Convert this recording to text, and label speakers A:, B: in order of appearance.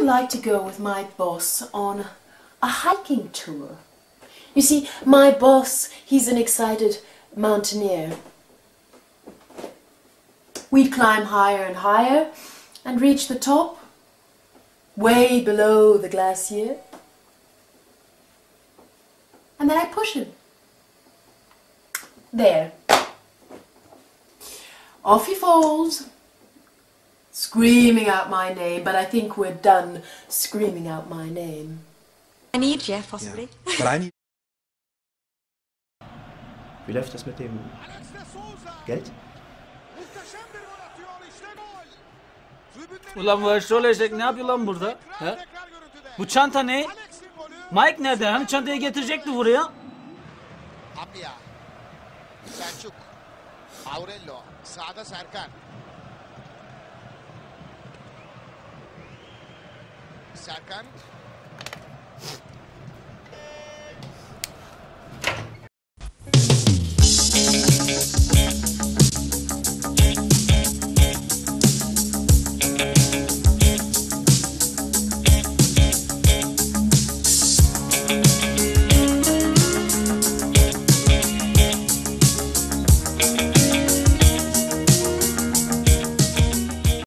A: would like to go with my boss on a hiking tour. You see, my boss, he's an excited mountaineer. We'd climb higher and higher and reach the top, way below the glacier. And then I push him. There. Off he falls, screaming out my name, but I think we're done screaming out my name.
B: I need you, possibly.
C: Yeah. But I need... Wie läuft das mit dem Geld?
D: Ulan bu eşrol eşek ne yapıyor lan burada? He? Bu çanta ne? Mike nerede? Hani çantayı getirecekti buraya?
E: Abia, Selçuk, Aurelio, sağda Serkan. Serkan.